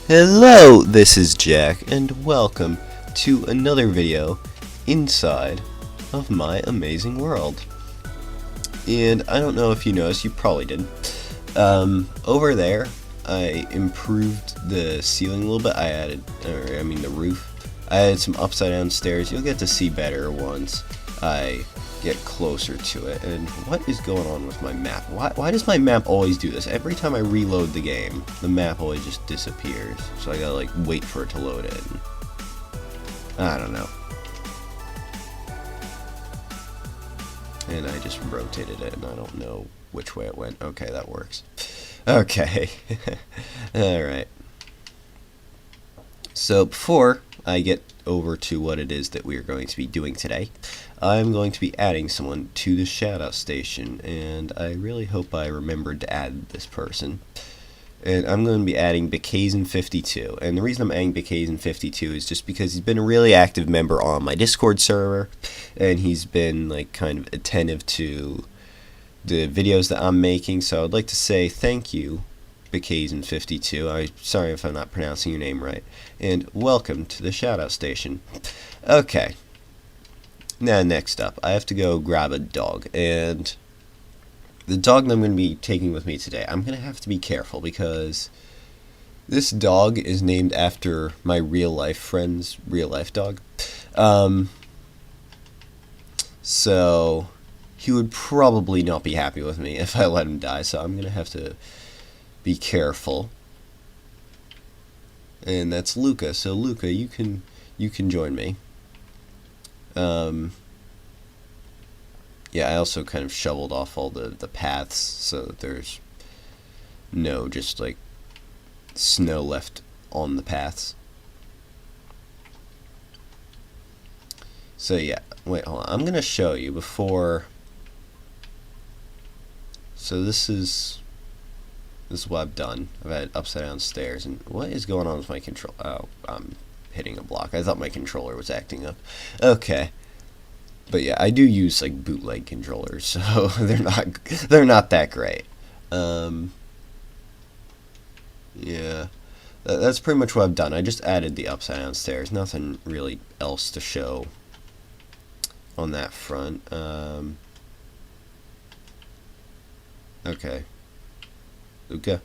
Hello, this is Jack, and welcome to another video inside of my amazing world. And I don't know if you noticed, you probably did. Over there, I improved the ceiling a little bit. The roof. I added some upside down stairs. You'll get to see better once I get closer to it. And what is going on with my map? Why does my map always do this? Every time I reload the game, the map always just disappears. So I gotta like wait for it to load in. I don't know. And I just rotated it and I don't know which way it went. Okay, that works. Okay. Alright. So before I get over to what it is that we are going to be doing today, I'm going to be adding someone to the shoutout station, and I really hope I remembered to add this person. And I'm going to be adding Bikazen52, and the reason I'm adding Bikazen52 is just because he's been a really active member on my Discord server, and he's been like kind of attentive to the videos that I'm making, so I'd like to say thank you, Bikazen52. I'm sorry if I'm not pronouncing your name right, and welcome to the shoutout station. Okay. Now, next up, I have to go grab a dog, and the dog that I'm going to be taking with me today, I'm going to have to be careful because this dog is named after my real-life friend's real-life dog. So he would probably not be happy with me if I let him die, so I'm going to have to be careful. And that's Luca, so Luca, you can join me. Yeah, I also kind of shoveled off all the paths so that there's no just like snow left on the paths. So yeah, wait, hold on. I'm gonna show you before. So this is what I've done. I've had upside down stairs, and what is going on with my control? Oh, I'm hitting a block. I thought my controller was acting up. Okay. But yeah, I do use like bootleg controllers, so they're not that great. Yeah, that's pretty much what I've done. I just added the upside down stairs. Nothing really else to show on that front. Okay, Luca.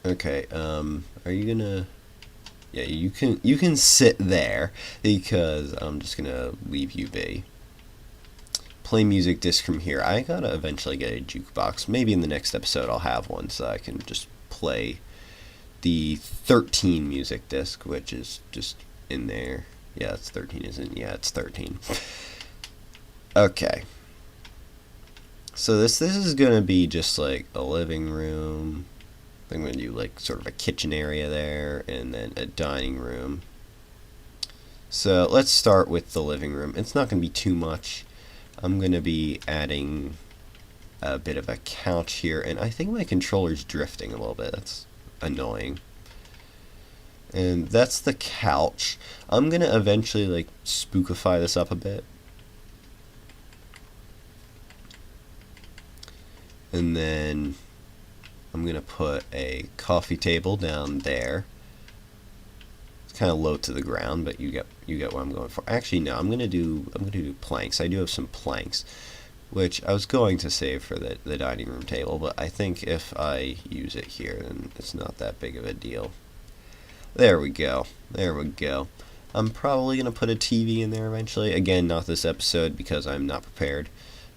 Okay, are you gonna... Yeah, you can sit there, because I'm just gonna leave you be. Play music disc from here. I gotta eventually get a jukebox. Maybe in the next episode I'll have one, so I can just play the 13 music disc, which is just in there. Yeah, it's 13, isn't it? Yeah, it's 13. Okay. So this is gonna be just like a living room. I'm going to do like sort of a kitchen area there and then a dining room. So let's start with the living room. It's not going to be too much. I'm going to be adding a bit of a couch here, and I think my controller's drifting a little bit. That's annoying. And that's the couch. I'm going to eventually like spookify this up a bit. And then I'm gonna put a coffee table down there. It's kind of low to the ground, but you get what I'm going for. Actually, no, I'm gonna do planks. I do have some planks, which I was going to save for the dining room table, but I think if I use it here, then it's not that big of a deal. There we go. There we go. I'm probably gonna put a TV in there eventually. Again, not this episode because I'm not prepared.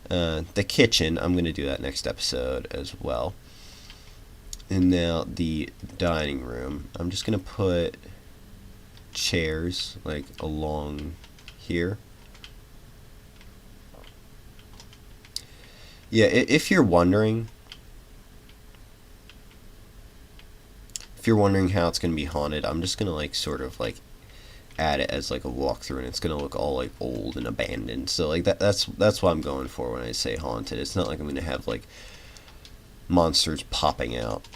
The kitchen, I'm gonna do that next episode as well. And now the dining room, I'm just going to put chairs like along here. Yeah, if you're wondering how it's going to be haunted, I'm just going to like sort of like add it as like a walkthrough, and it's going to look all like old and abandoned. So like that's what I'm going for when I say haunted. It's not like I'm going to have like monsters popping out.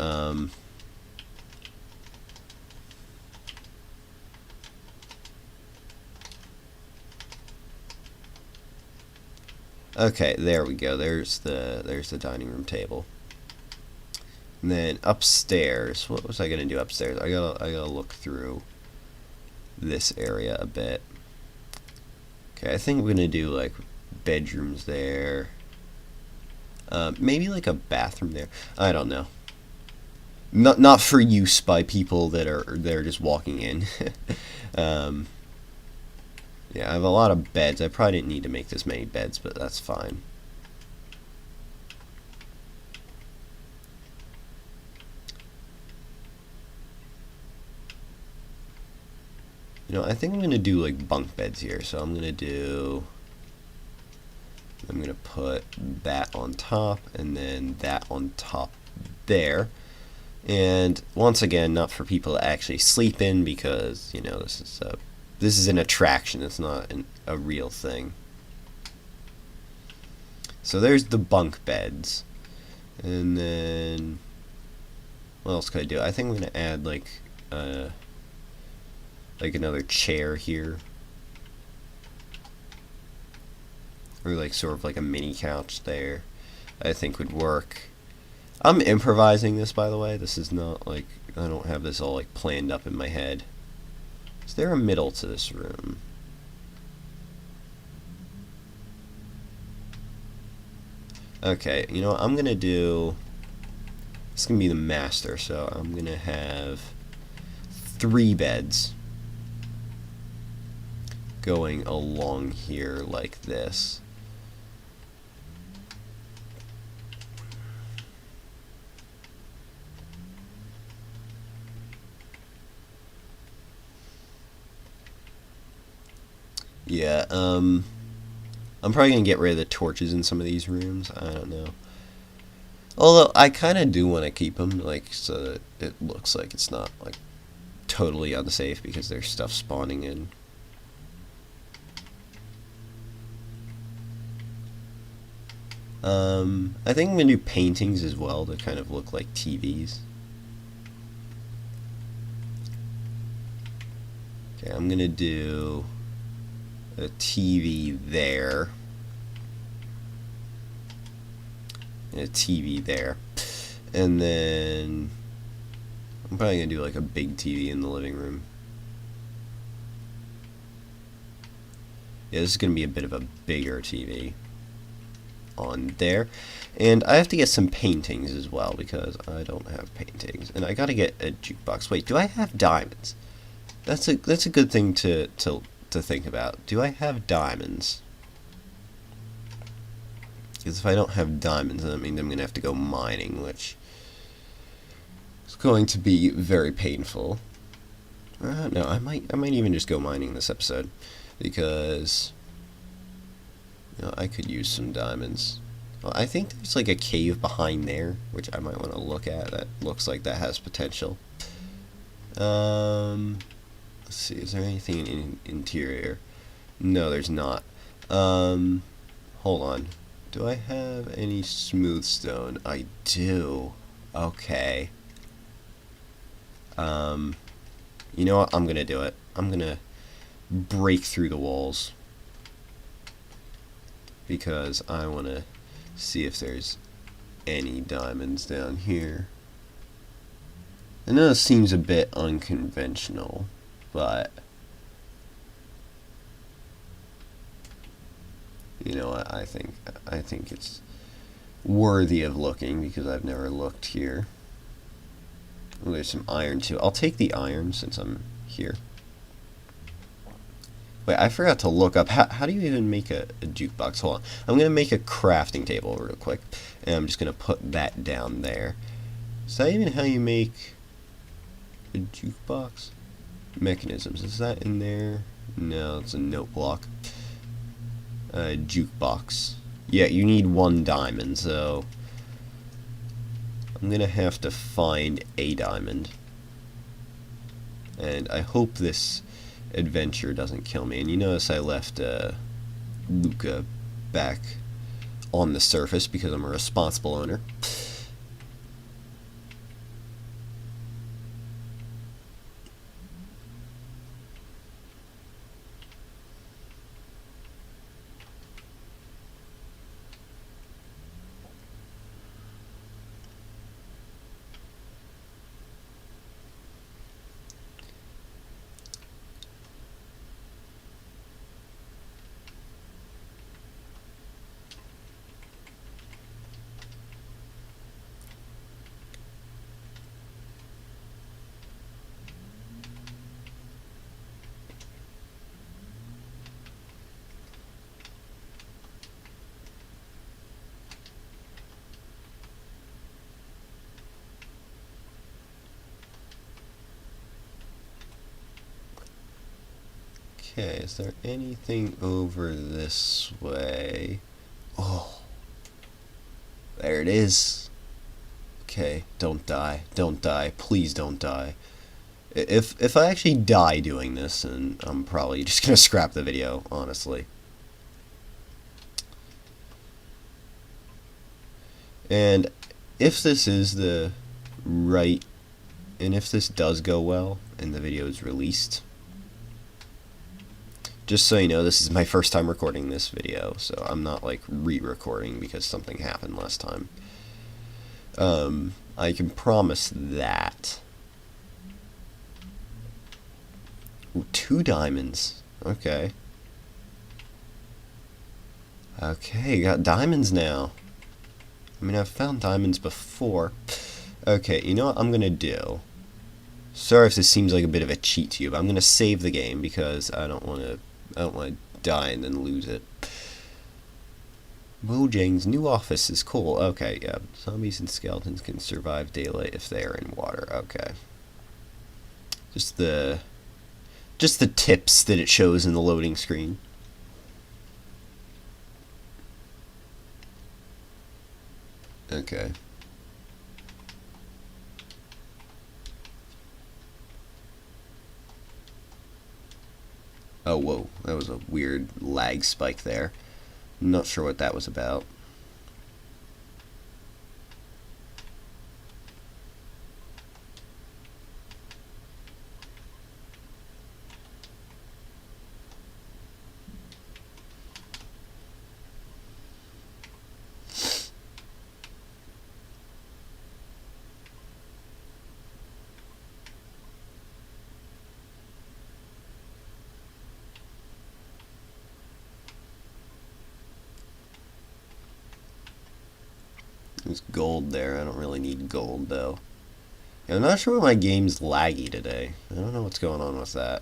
Okay, there we go. There's the dining room table. And then upstairs, what was I gonna do upstairs? I gotta look through this area a bit. Okay, I think we're gonna do like bedrooms there. Maybe like a bathroom there. I don't know. Not for use by people that are just walking in. um, yeah, I have a lot of beds. I probably didn't need to make this many beds, but that's fine. You know, I think I'm gonna do like bunk beds here. So I'm gonna put that on top and then that on top there. And once again, not for people to actually sleep in because, you know, this is an attraction. It's not a real thing. So there's the bunk beds. And then what else could I do? I think I'm going to add like another chair here. Or like sort of like a mini couch there. I think would work. I'm improvising this, by the way. This is not like, I don't have this all like planned up in my head. Is there a middle to this room? Okay, you know what I'm gonna do? It's gonna be the master, so I'm gonna have 3 beds going along here like this. Yeah, I'm probably going to get rid of the torches in some of these rooms. I don't know. Although, I kind of do want to keep them, like, so that it looks like it's not, like, totally unsafe because there's stuff spawning in. I think I'm going to do paintings as well to kind of look like TVs. Okay, I'm going to do a TV there, and a TV there, and then I'm probably gonna do like a big TV in the living room. Yeah, this is gonna be a bit of a bigger TV on there, and I have to get some paintings as well because I don't have paintings, and I gotta get a jukebox. Wait, do I have diamonds? That's a good thing to think about. Do I have diamonds? Because if I don't have diamonds, then that means I'm going to have to go mining, which is going to be very painful. No, I might even just go mining this episode because, you know, I could use some diamonds. Well, I think there's like a cave behind there, which I might want to look at. That looks like that has potential. Let's see, is there anything in interior? No, there's not. Hold on. Do I have any smooth stone? I do. Okay. You know what? I'm gonna do it. I'm gonna break through the walls because I want to see if there's any diamonds down here. I know it seems a bit unconventional, but you know what, I think it's worthy of looking because I've never looked here. Oh, there's some iron too. I'll take the iron since I'm here. Wait, I forgot to look up how do you even make a jukebox? Hold on. I'm gonna make a crafting table real quick, and I'm just gonna put that down there. Is that even how you make a jukebox? Mechanisms, is that in there? No, it's a note block. Jukebox. Yeah, you need 1 diamond, so I'm gonna have to find a diamond. And I hope this adventure doesn't kill me. And you notice I left Luca back on the surface because I'm a responsible owner. Okay, is there anything over this way? Oh, there it is. Okay, don't die. Don't die. Please don't die. If I actually die doing this, then I'm probably just gonna scrap the video, honestly. And if this is the right, and if this does go well and the video is released, just so you know, this is my first time recording this video, so I'm not like re-recording because something happened last time. I can promise that. Ooh, 2 diamonds. Okay. Okay, got diamonds now. I mean, I've found diamonds before. Okay, you know what I'm gonna do? Sorry if this seems like a bit of a cheat to you, but I'm gonna save the game because I don't wanna die and then lose it. Mojang's new office is cool. Okay, yeah. Zombies and skeletons can survive daylight if they are in water. Okay. Just the tips that it shows in the loading screen. Okay. Oh, whoa. That was a weird lag spike there. Not sure what that was about. There's gold there. I don't really need gold, though. Yeah, I'm not sure why my game's laggy today. I don't know what's going on with that.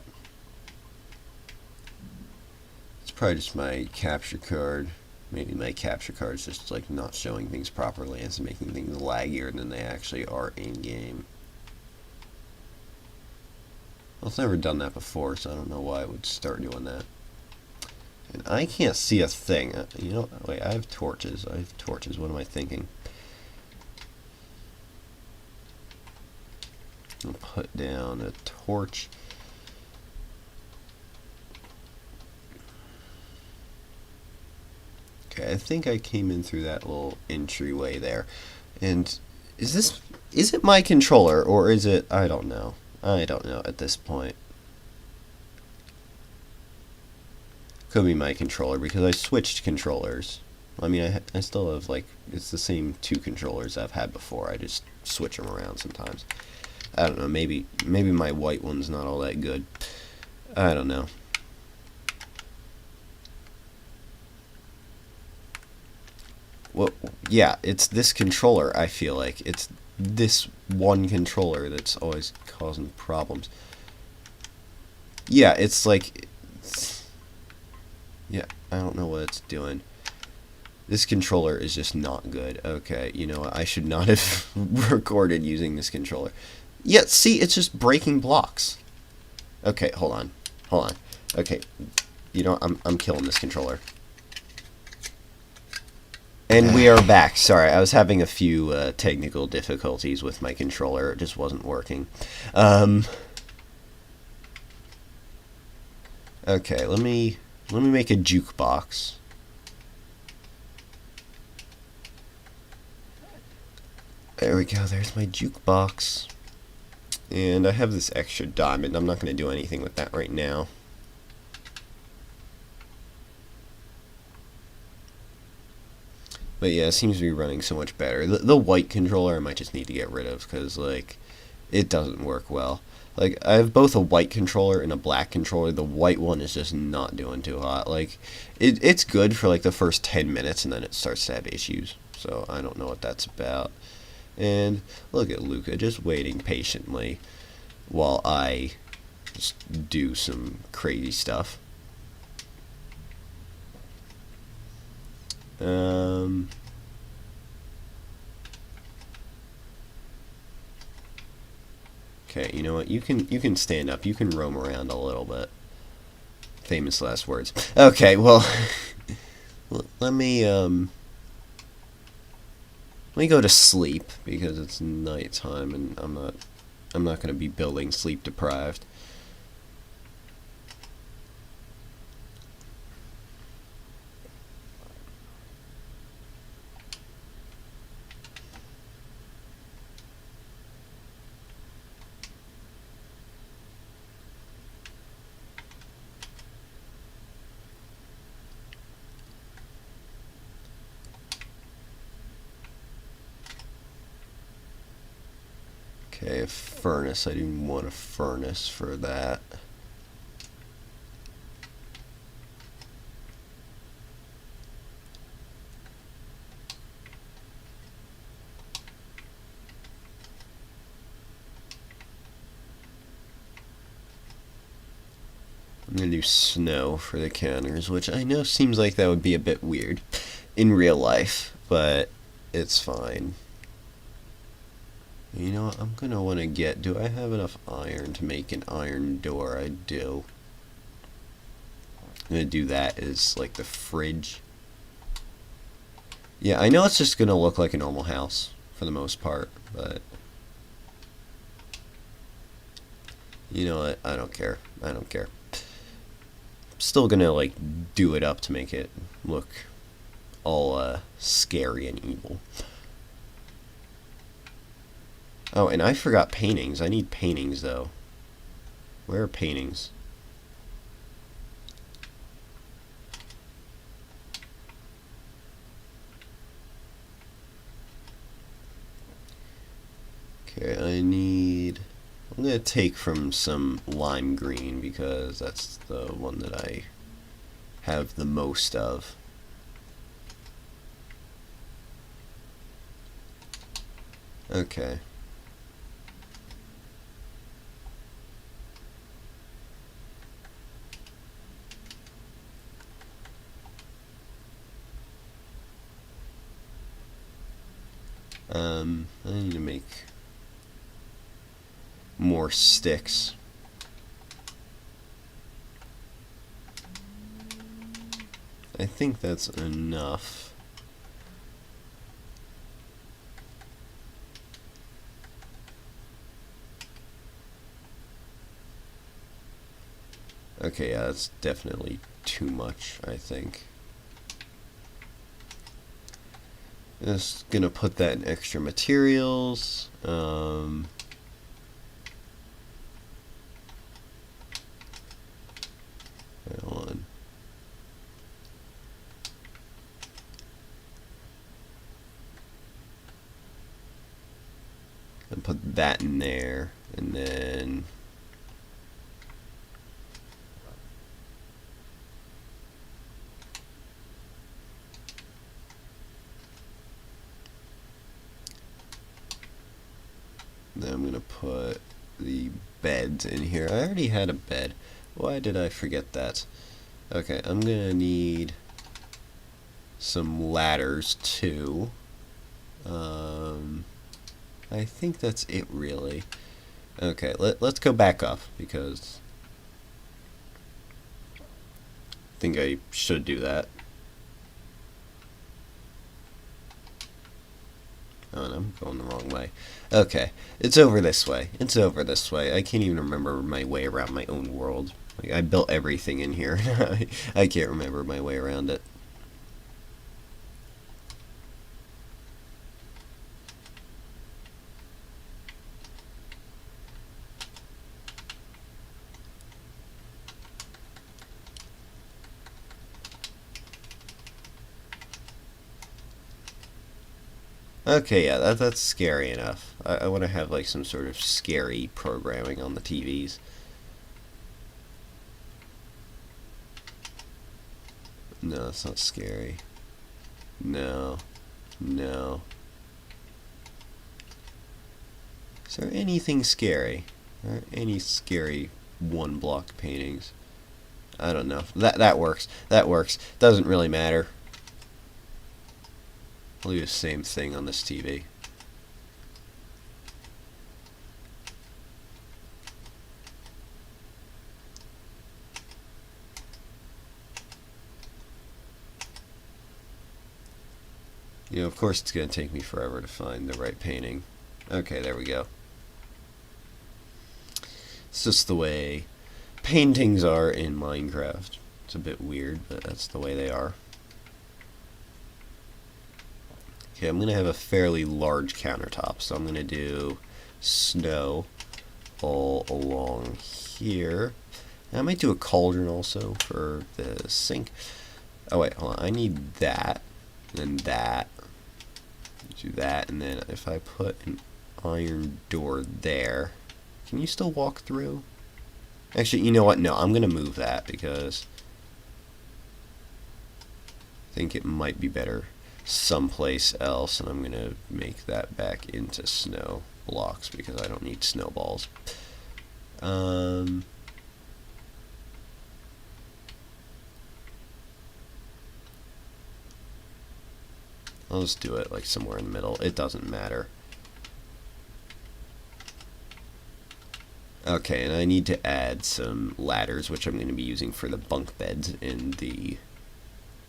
It's probably just my capture card. Maybe my capture card's just like not showing things properly and it's making things laggier than they actually are in-game. Well, I've never done that before, so I don't know why I would start doing that. And I can't see a thing. You know, wait, I have torches. What am I thinking? I'll put down a torch. Okay, I think I came in through that little entryway there. And is it my controller or is it, I don't know. I don't know at this point. Could be my controller because I switched controllers. I mean, I still have like, it's the same 2 controllers I've had before. I just switch them around sometimes. I don't know, maybe my white one's not all that good. I don't know. Well, yeah, it's this controller, I feel like. It's this one controller that's always causing problems. Yeah, it's like... yeah, I don't know what it's doing. This controller is just not good. Okay, you know what? I should not have recorded using this controller. Yeah, see, it's just breaking blocks. Okay, hold on. Okay, you know, I'm killing this controller. And we are back. Sorry, I was having a few technical difficulties with my controller. It just wasn't working. Okay, let me make a jukebox. There we go. There's my jukebox. And I have this extra diamond. I'm not going to do anything with that right now. But yeah, it seems to be running so much better. The white controller I might just need to get rid of because, like, it doesn't work well. Like, I have both a white controller and a black controller. The white one is just not doing too hot. Like, it's good for, like, the first 10 minutes and then it starts to have issues. So I don't know what that's about. And look at Luca just waiting patiently while I just do some crazy stuff. Okay, you know what? You can stand up. You can roam around a little bit. Famous last words. Okay, well, let me go to sleep because it's nighttime and I'm not going to be building sleep deprived. Okay, a furnace. I didn't want a furnace for that. I'm gonna do snow for the counters, which I know seems like that would be a bit weird in real life, but it's fine. You know what, I'm gonna want to get, do I have enough iron to make an iron door? I do. I'm gonna do that as like the fridge. Yeah, I know it's just gonna look like a normal house for the most part, but you know what, I don't care. I don't care. Still gonna like do it up to make it look all scary and evil. Oh, and I forgot paintings. I need paintings though. Where are paintings? Okay, I'm gonna take from some lime green because that's the one that I have the most of. Okay. I need to make more sticks. I think that's enough. Okay, yeah, that's definitely too much, I think. Just gonna put that in extra materials. Hold on. And put that in there, and then I'm gonna put the beds in here. I already had a bed. Why did I forget that? Okay, I'm gonna need some ladders too. I think that's it really. Okay, let's go back up because I think I should do that. Oh, and I'm going the wrong way. Okay, it's over this way. It's over this way. I can't even remember my way around my own world. Like, I built everything in here. I can't remember my way around it. Okay, yeah, that's scary enough. I want to have like some sort of scary programming on the TVs. No, it's not scary. No. No. Is there anything scary? Are any scary one block paintings? I don't know. That works. That works. Doesn't really matter. I'll do the same thing on this TV. You know, of course it's going to take me forever to find the right painting. Okay, there we go. It's just the way paintings are in Minecraft. It's a bit weird, but that's the way they are. Okay, I'm going to have a fairly large countertop, so I'm going to do snow all along here. And I might do a cauldron also for the sink. Oh wait, hold on, I need that, and that. Do that, and then if I put an iron door there, can you still walk through? Actually, you know what? No, I'm going to move that because I think it might be better someplace else, and I'm going to make that back into snow blocks because I don't need snowballs. I'll just do it like somewhere in the middle. It doesn't matter. Okay, and I need to add some ladders, which I'm going to be using for the bunk beds in the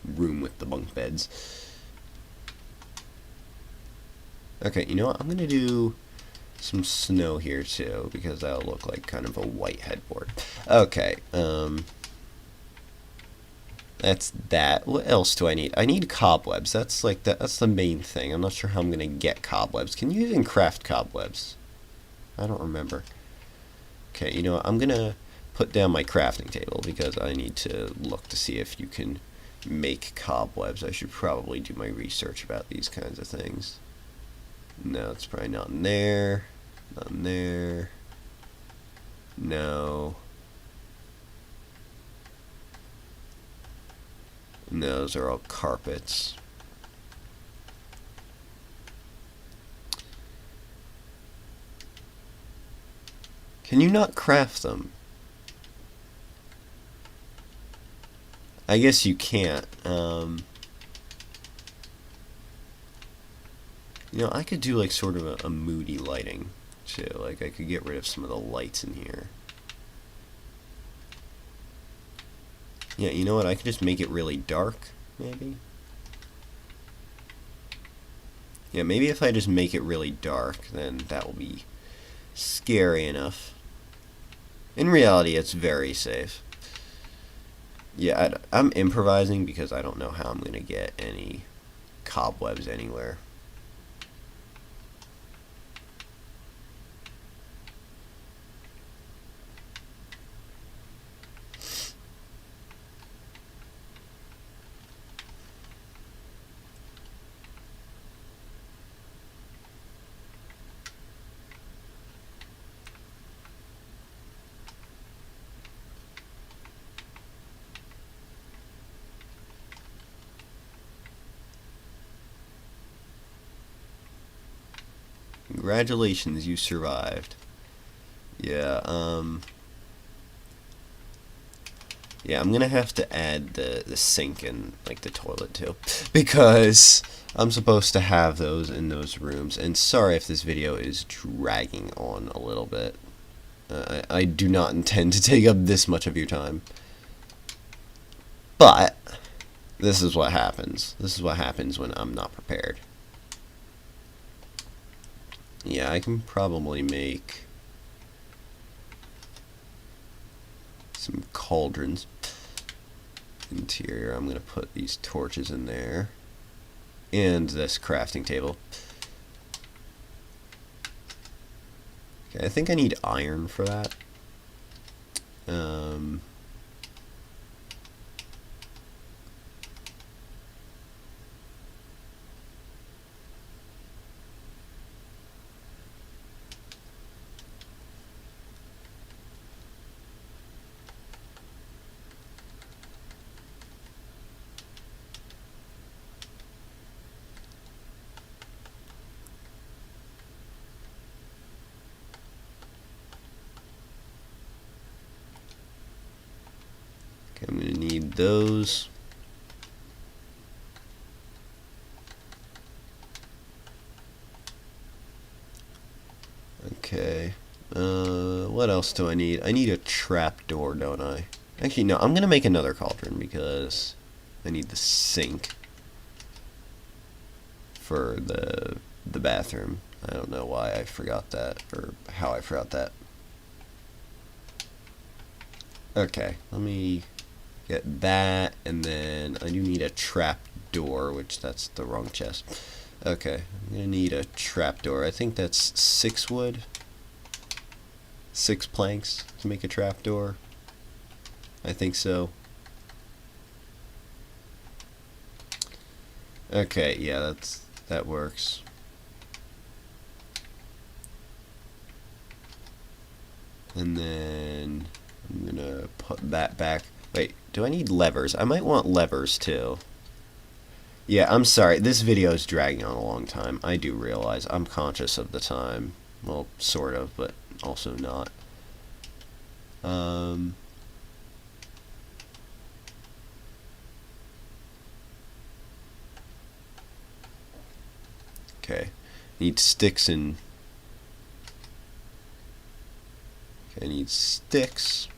room with the bunk beds. Okay, you know what? I'm going to do some snow here too, because that'll look like kind of a white headboard. Okay, that's that. What else do I need? I need cobwebs. That's like that's the main thing. I'm not sure how I'm going to get cobwebs. Can you even craft cobwebs? I don't remember. Okay, you know what? I'm going to put down my crafting table because I need to look to see if you can make cobwebs. I should probably do my research about these kinds of things. No, it's probably not in there. Not in there. No. And those are all carpets. Can you not craft them? I guess you can't. You know, I could do like sort of a moody lighting too. Like I could get rid of some of the lights in here. Yeah, you know what? I could just make it really dark, maybe. Yeah, maybe if I just make it really dark, then that will be scary enough. In reality, it's very safe. Yeah, I'm improvising because I don't know how I'm going to get any cobwebs anywhere. Congratulations, you survived. Yeah, yeah, I'm gonna have to add the sink and like the toilet too, because I'm supposed to have those in those rooms. And sorry if this video is dragging on a little bit. I do not intend to take up this much of your time. But this is what happens. This is what happens when I'm not prepared. Yeah, I can probably make some cauldrons. Interior, I'm going to put these torches in there. And this crafting table. Okay, I think I need iron for that. Okay, I'm going to need those. Okay. What else do I need? I need a trapdoor, don't I? Actually, no, I'm going to make another cauldron because I need the sink. for the bathroom. I don't know why I forgot that, or how I forgot that. Okay, let me get that, and then I do need a trap door, which that's the wrong chest. Okay, I'm gonna need a trap door. I think that's 6 wood, 6 planks to make a trap door. I think so. Okay, yeah, that works. And then I'm gonna put that back. Wait, do I need levers? I might want levers too. Yeah, I'm sorry. This video is dragging on a long time. I do realize. I'm conscious of the time. Well, sort of, but also not. Okay. Need sticks and... Okay, I need sticks.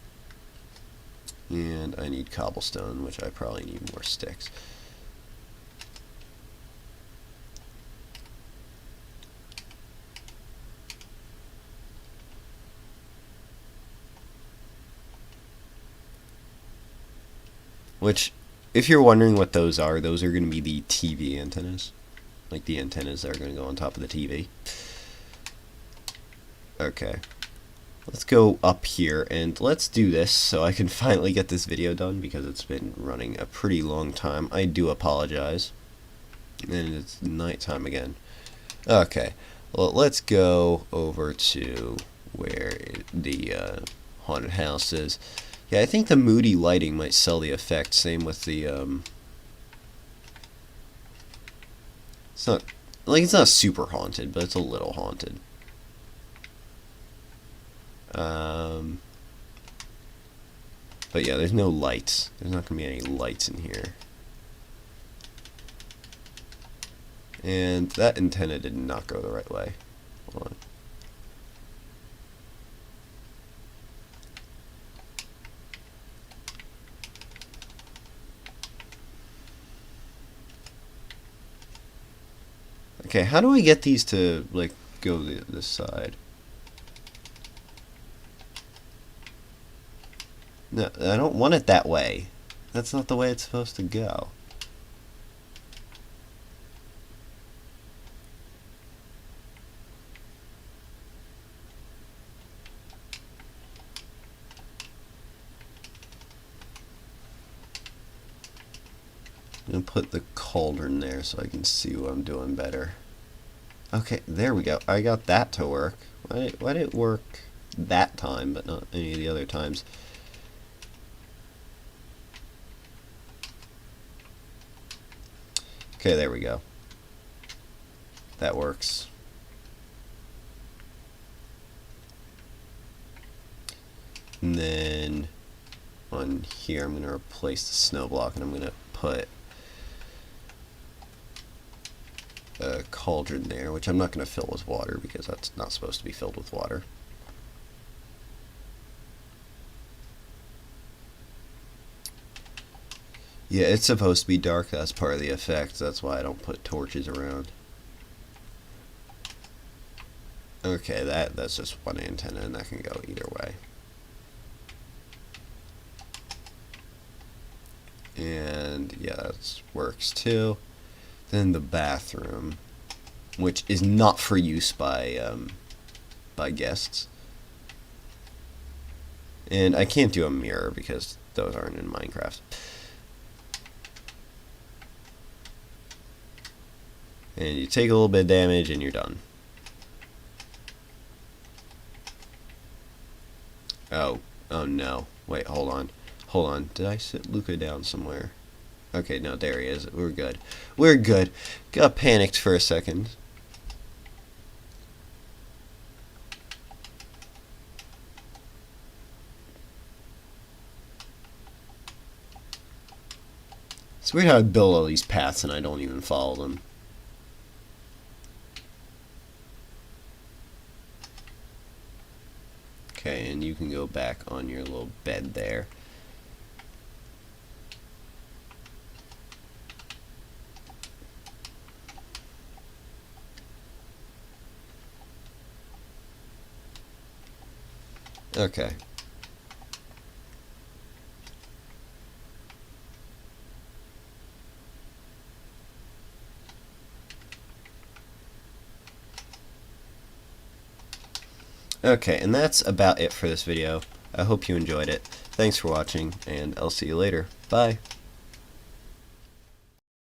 And I need cobblestone, which I probably need more sticks. Which, if you're wondering what those are going to be the TV antennas. Like the antennas that are going to go on top of the TV. Okay. Let's go up here and let's do this so I can finally get this video done because it's been running a pretty long time. I do apologize. And it's nighttime again. Okay. Well, let's go over to where the haunted house is. Yeah, I think the moody lighting might sell the effect. Same with the, it's not super haunted, but it's a little haunted. But yeah, there's no lights. There's not going to be any lights in here. And that antenna did not go the right way. Hold on. Okay, how do I get these to, like, go this side? No, I don't want it that way. That's not the way it's supposed to go. I'm gonna put the cauldron there so I can see what I'm doing better. Okay, there we go. I got that to work. Why did it work that time, but not any of the other times? Okay, there we go. That works. And then on here, I'm going to replace the snow block, and I'm going to put a cauldron there, which I'm not going to fill with water because that's not supposed to be filled with water. Yeah, it's supposed to be dark. That's part of the effect. That's why I don't put torches around. Okay, that's just one antenna, and that can go either way. And yeah, that works too. Then the bathroom, which is not for use by guests. And I can't do a mirror because those aren't in Minecraft. And you take a little bit of damage and you're done. Oh no. Wait, hold on. Hold on. Did I sit Luca down somewhere? Okay, no, there he is. We're good. We're good. Got panicked for a second. It's weird how I build all these paths and I don't even follow them. Okay, and you can go back on your little bed there. Okay. Okay, and that's about it for this video. I hope you enjoyed it. Thanks for watching, and I'll see you later. Bye!